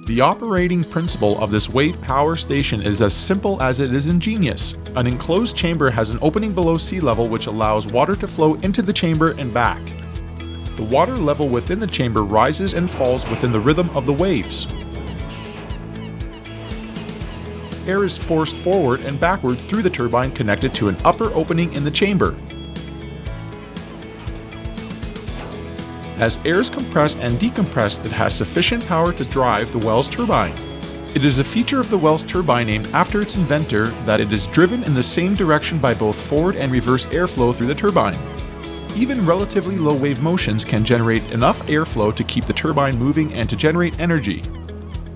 The operating principle of this wave power station is as simple as it is ingenious. An enclosed chamber has an opening below sea level which allows water to flow into the chamber and back. The water level within the chamber rises and falls within the rhythm of the waves. Air is forced forward and backward through the turbine connected to an upper opening in the chamber. As air is compressed and decompressed, it has sufficient power to drive the Wells turbine. It is a feature of the Wells turbine named after its inventor that it is driven in the same direction by both forward and reverse airflow through the turbine. Even relatively low wave motions can generate enough airflow to keep the turbine moving and to generate energy.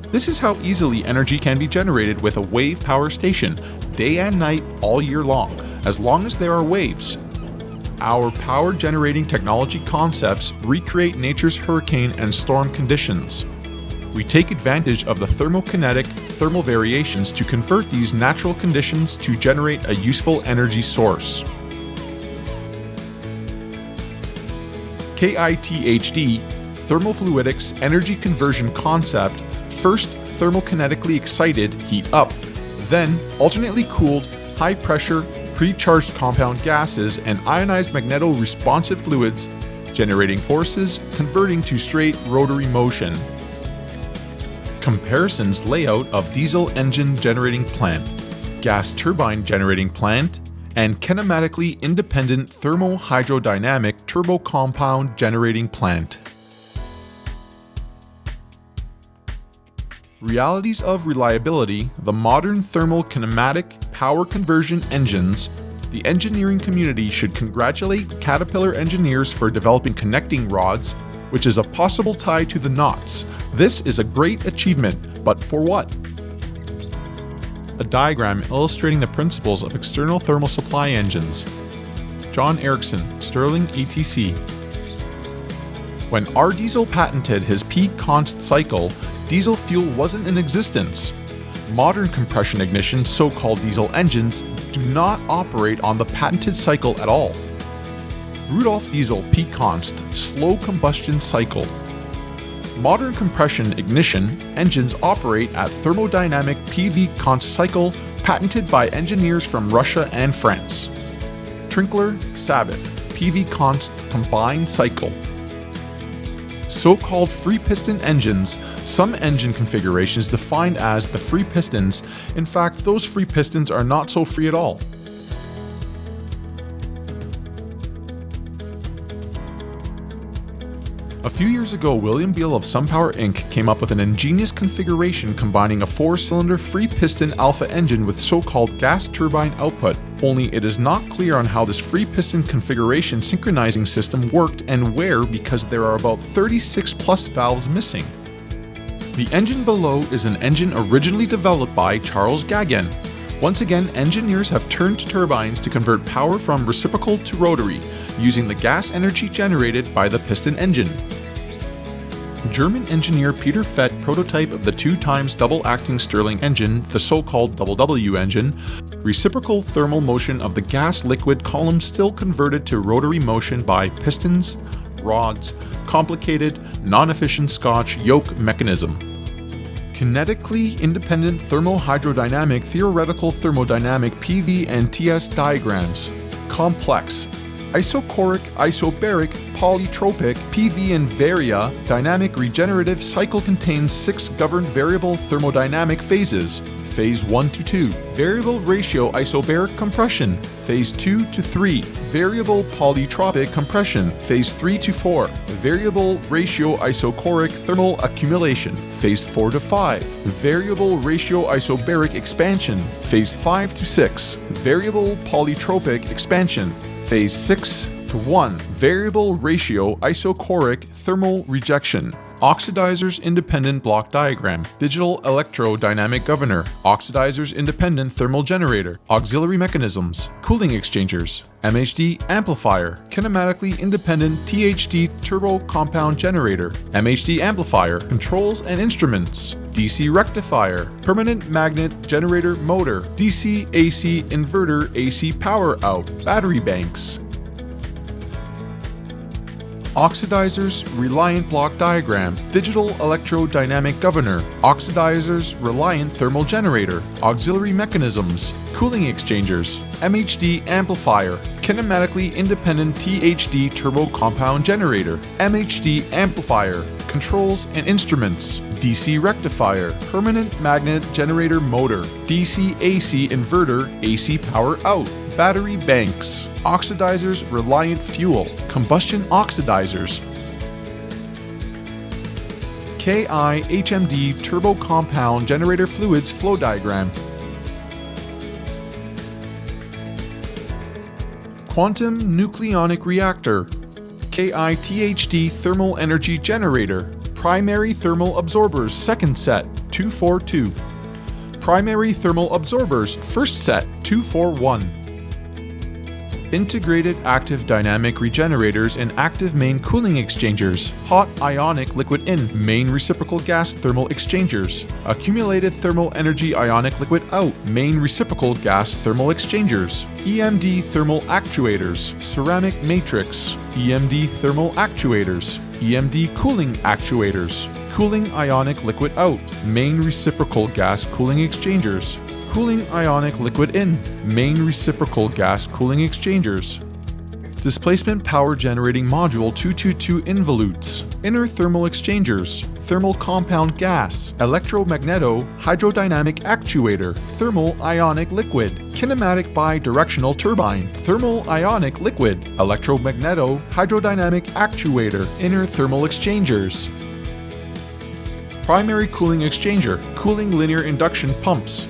This is how easily energy can be generated with a wave power station, day and night all year long as there are waves. Our power generating technology concepts recreate nature's hurricane and storm conditions. We take advantage of the thermokinetic thermal variations to convert these natural conditions to generate a useful energy source. KITHD, Thermofluidics Energy Conversion Concept, first thermokinetically excited heat up, then alternately cooled, high pressure, pre-charged compound gases and ionized magneto-responsive fluids, generating forces, converting to straight rotary motion. Comparisons layout of diesel engine generating plant, gas turbine generating plant, and kinematically independent thermo-hydrodynamic turbocompound generating plant. Realities of reliability, the modern thermal kinematic power conversion engines. The engineering community should congratulate Caterpillar engineers for developing connecting rods, which is a possible tie to the knots. This is a great achievement, but for what? A diagram illustrating the principles of external thermal supply engines. John Erickson, Sterling ETC. When R. Diesel patented his P-const cycle, diesel fuel wasn't in existence. Modern compression ignition, so-called diesel engines, do not operate on the patented cycle at all. Rudolf Diesel P-const slow combustion cycle. Modern compression ignition engines operate at thermodynamic PV-const cycle patented by engineers from Russia and France. Trinkler Sabbath PV-const combined cycle. So-called free piston engines, some engine configurations defined as the free pistons. In fact, those free pistons are not so free at all. A few years ago, William Beale of SunPower Inc. came up with an ingenious configuration combining a 4-cylinder free piston alpha engine with so-called gas turbine output, only it is not clear on how this free piston configuration synchronizing system worked and where, because there are about 36 plus valves missing. The engine below is an engine originally developed by Charles Gaggen. Once again, engineers have turned to turbines to convert power from reciprocal to rotary, using the gas energy generated by the piston engine. German engineer Peter Fett prototype of the 2x double-acting Stirling engine, the so-called WW engine, reciprocal thermal motion of the gas-liquid column still converted to rotary motion by pistons, rods, complicated, non-efficient Scotch yoke mechanism. Kinetically independent thermohydrodynamic theoretical thermodynamic PV and TS diagrams. Complex. Isochoric, isobaric, polytropic, PV and varia dynamic regenerative cycle contains 6 governed variable thermodynamic phases. Phase 1 to 2. Variable ratio isobaric compression. Phase 2 to 3. Variable polytropic compression. Phase 3 to 4. Variable ratio isochoric thermal accumulation. Phase 4 to 5. Variable ratio isobaric expansion. Phase 5 to 6. Variable polytropic expansion. Phase 6 to 1. Variable ratio isochoric thermal rejection. Oxidizers independent block diagram. Digital electrodynamic governor. Oxidizers independent thermal generator. Auxiliary mechanisms. Cooling exchangers. MHD amplifier. Kinematically independent THD turbocompound generator. MHD amplifier. Controls and instruments. DC rectifier. Permanent magnet generator motor. DC AC inverter AC power out. Battery banks. Oxidizers, Reliant block diagram, Digital electrodynamic governor, Oxidizers, Reliant thermal generator, Auxiliary mechanisms, Cooling exchangers, MHD amplifier, Kinematically independent THD turbocompound generator, MHD amplifier, Controls and instruments, DC rectifier, Permanent magnet generator motor, DC AC inverter, AC power out, Battery banks, Oxidizers, Reliant fuel, Combustion oxidizers, KI-HMD turbocompound generator fluids flow diagram, Quantum nucleonic reactor, KI-THD thermal energy generator, Primary thermal absorbers second set 242, Primary thermal absorbers first set 241, Integrated active dynamic regenerators and active main cooling exchangers, hot ionic liquid in, main reciprocal gas thermal exchangers, accumulated thermal energy ionic liquid out, main reciprocal gas thermal exchangers, EMD thermal actuators, ceramic matrix, EMD thermal actuators, EMD cooling actuators, cooling ionic liquid out, main reciprocal gas cooling exchangers, cooling ionic liquid in, main reciprocal gas cooling exchangers, displacement power generating module 222 involutes, inner thermal exchangers, thermal compound gas, electromagneto hydrodynamic actuator, thermal ionic liquid, kinematic bidirectional turbine, thermal ionic liquid, electromagneto hydrodynamic actuator, inner thermal exchangers, primary cooling exchanger, cooling linear induction pumps,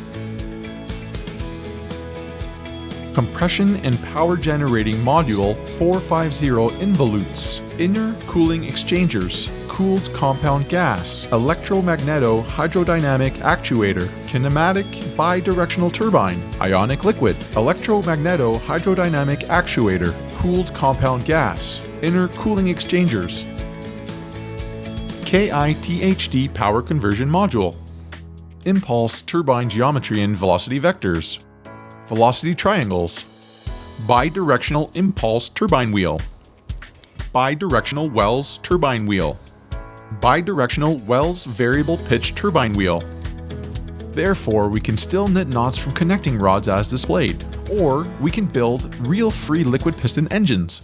compression and power generating module 450 involutes, inner cooling exchangers, cooled compound gas, electromagneto hydrodynamic actuator, kinematic bidirectional turbine, ionic liquid, electromagneto hydrodynamic actuator, cooled compound gas, inner cooling exchangers, KI-THD power conversion module, impulse turbine geometry and velocity vectors, velocity triangles, bidirectional impulse turbine wheel, bidirectional Wells turbine wheel, bidirectional Wells variable pitch turbine wheel. Therefore, we can still knit knots from connecting rods as displayed, or we can build real free liquid piston engines.